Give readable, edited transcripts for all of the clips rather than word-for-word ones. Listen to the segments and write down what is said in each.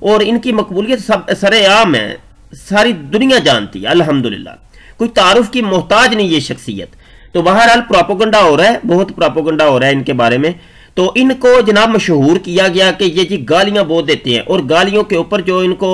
اور ان کی مقبولیت سر عام ہے، ساری دنیا جانتی ہے الحمدللہ، کوئی تعارف کی محتاج نہیں یہ شخصیت۔ تو بہرحال پروپیگنڈا ہو رہا ہے، بہت پروپیگنڈا ہو رہا ہے ان کے بارے میں۔ تو ان کو جناب مشہور کیا گیا کہ یہ جی گالیاں بہت دیتے ہیں، اور گالیوں کے اوپر جو ان کو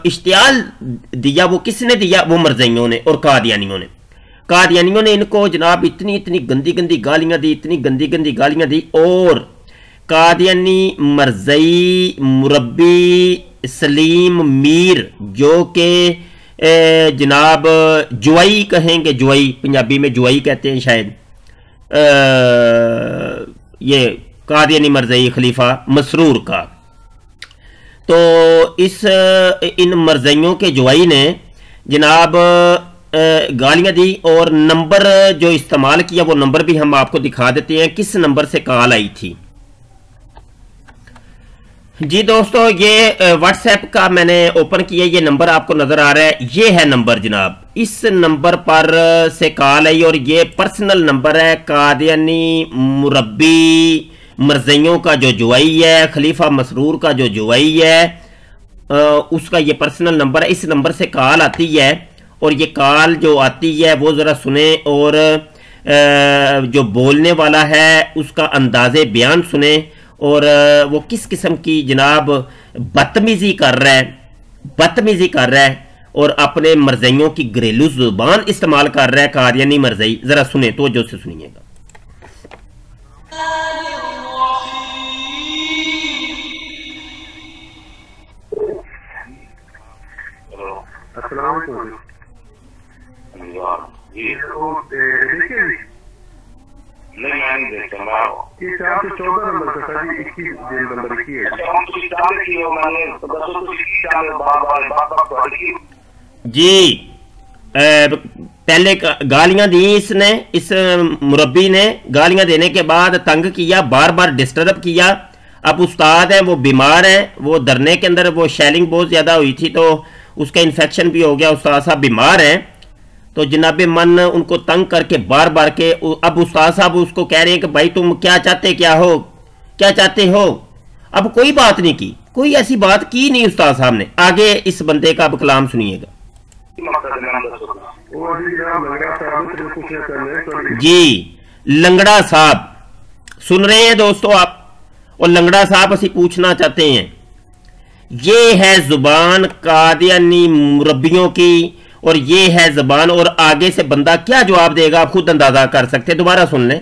اشتعال دیا وہ کس نے دیا؟ وہ مرزائیوں نے اور قادیانیوں نے۔ قادیانیوں نے ان کو جناب اتنی گندی گندی گالیاں دی، اتنی گندی گندی گالیاں دی، اور قادیانی مرزئی مربی سلیم میر جو کہ جناب جوائی کہیں گے، جوائی پنجابی میں جوائی کہتے ہیں شاید، یہ قادیانی مرزئی خلیفہ مسرور کا، تو ان مرزئیوں کے جوائی نے جناب گالیاں دی، اور نمبر جو استعمال کیا وہ نمبر بھی ہم آپ کو دکھا دیتے ہیں کس نمبر سے کال آئی تھی۔ جی دوستو، یہ واٹس ایپ کا میں نے اوپن کیا، یہ نمبر آپ کو نظر آ رہا ہے، یہ ہے نمبر جناب، اس نمبر پر سے کال آئی، اور یہ پرسنل نمبر ہے قادیانی مربی مرزئیوں کا جو جوائی ہے، خلیفہ مسرور کا جو جوائی ہے، اس کا یہ پرسنل نمبر ہے۔ اس نمبر سے کال آتی ہے، اور یہ کال جو آتی ہے وہ ذرا سنیں، اور جو بولنے والا ہے اس کا انداز بیان سنیں، اور وہ کس قسم کی جناب بدتمیزی کر رہا ہے اور اپنے مرزئیوں کی گھریلو زبان استعمال کر رہا ہے قادیانی مرزئی، ذرا سنیں، توجہ سے سنیے گا۔ السلام علیکم جی، نہیں میں نہیں دیکھتا، میں یہ 414 نمبر کا تھا جی، 21 نمبر کی ہے جی۔ پہلے گالیاں دی اس نے، اس مربی نے گالیاں دینے کے بعد تنگ کیا، بار بار ڈسٹرب کیا۔ اب استاد ہیں وہ بیمار ہیں، وہ دھرنے کے اندر وہ شیلنگ بہت زیادہ ہوئی تھی تو اس کا انفیکشن بھی ہو گیا، استاد صاحب بیمار ہیں، تو جناب من ان کو تنگ کر کے بار بار کے اب استاد صاحب اس کو کہہ رہے ہیں کہ بھائی تم کیا چاہتے ہو؟ اب کوئی بات نہیں کی، کوئی ایسی بات کی نہیں استاد صاحب نے۔ آگے اس بندے کا اب کلام سنیے گا۔ جی لنگڑا صاحب سن رہے ہیں دوستو آپ، اور لنگڑا صاحب اسی پوچھنا چاہتے ہیں، یہ ہے زبان قادیانی مربیوں کی، اور یہ ہے زبان، اور آگے سے بندہ کیا جواب دے گا آپ خود اندازہ کر سکتے ہیں۔ دوبارہ سن لیں۔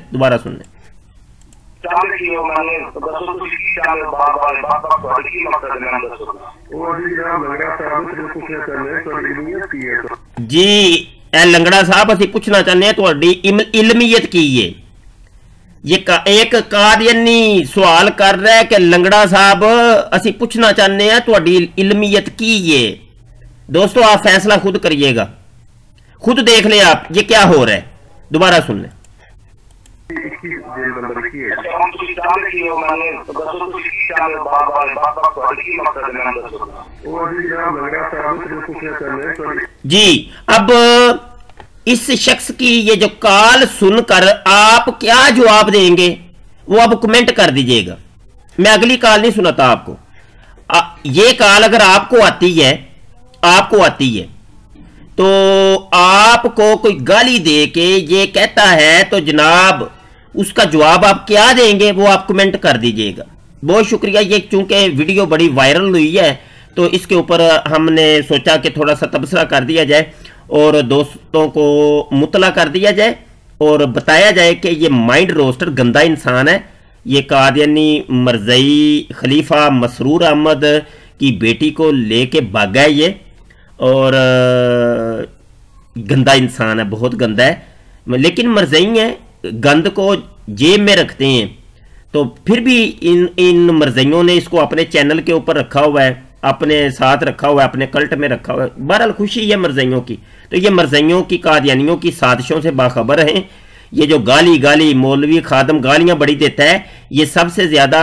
جی اے لنگڑا صاحب اسی پوچھنا چاہتے ہیں تہاڈی علمیت کی ہے۔ یہ ایک قادیانی سوال کر رہا ہے کہ لنگڑا صاحب اسی پوچھنا چاہتے ہیں تہاڈی علمیت کی ہے۔ دوستو آپ فیصلہ خود کریے گا، خود دیکھ لیں آپ یہ کیا ہو رہا ہے۔ دوبارہ سن لیں۔ جی اب اس شخص کی یہ جو کال سن کر آپ کیا جواب دیں گے وہ اب کمنٹ کر دیجئے گا۔ میں اگلی کال نہیں سناتا آپ کو، یہ کال اگر آپ کو آتی ہے تو آپ کو کوئی گالی دے کے یہ کہتا ہے تو جناب اس کا جواب آپ کیا دیں گے وہ آپ کمنٹ کر دیجئے گا۔ بہت شکریہ۔ یہ چونکہ ویڈیو بڑی وائرل ہوئی ہے تو اس کے اوپر ہم نے سوچا کہ تھوڑا سا تبصرہ کر دیا جائے اور دوستوں کو مطلع کر دیا جائے اور بتایا جائے کہ یہ مائنڈ روسٹر گندا انسان ہے، یہ قادیانی مرزئی خلیفہ مسرور احمد کی بیٹی کو لے کے بھاگا ہے یہ، اور گندا انسان ہے، بہت گندا ہے، لیکن مرزئی ہیں، گند کو جیب میں رکھتے ہیں، تو پھر بھی ان مرزئیوں نے اس کو اپنے چینل کے اوپر رکھا ہوا ہے، اپنے ساتھ رکھا ہوا ہے، اپنے کلٹ میں رکھا ہوا ہے۔ بہرحال خوشی ہے مرزئیوں کی، تو یہ مرزئیوں کی قادیانیوں کی سازشوں سے باخبر ہیں۔ یہ جو گالی مولوی خادم گالیاں بڑی دیتا ہے، یہ سب سے زیادہ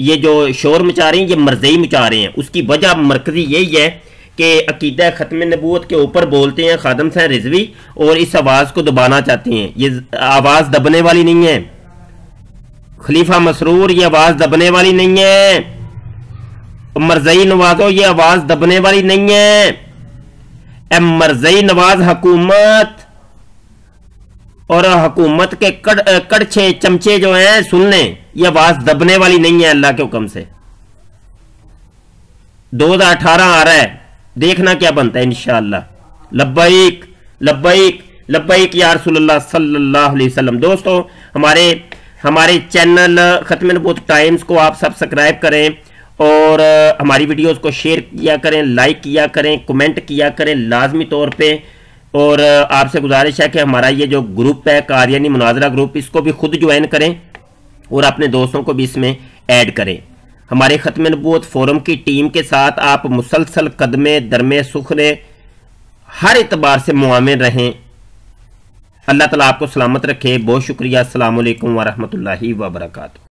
یہ جو شور مچا رہے ہیں یہ مرزئی مچا رہے ہیں۔ اس کی وجہ مرکزی یہی ہے کہ عقیدہ ختم نبوت کے اوپر بولتے ہیں خادم صاحب رضوی، اور اس آواز کو دبانا چاہتے ہیں۔ یہ آواز دبنے والی نہیں ہے، خلیفہ مسرور یہ آواز دبنے والی نہیں ہے۔ مرزئی نوازو یہ آواز دبنے والی نہیں ہے. اے مرزئی نواز حکومت اور حکومت کے کڑچھے چمچے جو ہیں سن لیں، یہ آواز دبنے والی نہیں ہے اللہ کے حکم سے. 2018 آ رہا ہے، دیکھنا کیا بنتا ہے انشاءاللہ. لبیک لبیک لبیک یا رسول اللہ صلی اللہ علیہ وسلم. دوستو ہمارے چینل ختم نبوت ٹائمز کو آپ سبسکرائب کریں اور ہماری ویڈیوز کو شیئر کیا کریں، لائک کیا کریں، کمنٹ کیا کریں لازمی طور پہ. اور آپ سے گزارش ہے کہ ہمارا یہ جو گروپ ہے قادیانی مناظرہ گروپ، اس کو بھی خود جوائن کریں اور اپنے دوستوں کو بھی اس میں ایڈ کریں. ہمارے ختم نبوت فورم کی ٹیم کے ساتھ آپ مسلسل قدمے درمے سخرے ہر اعتبار سے معاون رہیں. اللہ تعالیٰ آپ کو سلامت رکھے. بہت شکریہ. السلام علیکم ورحمۃ اللہ وبرکاتہ.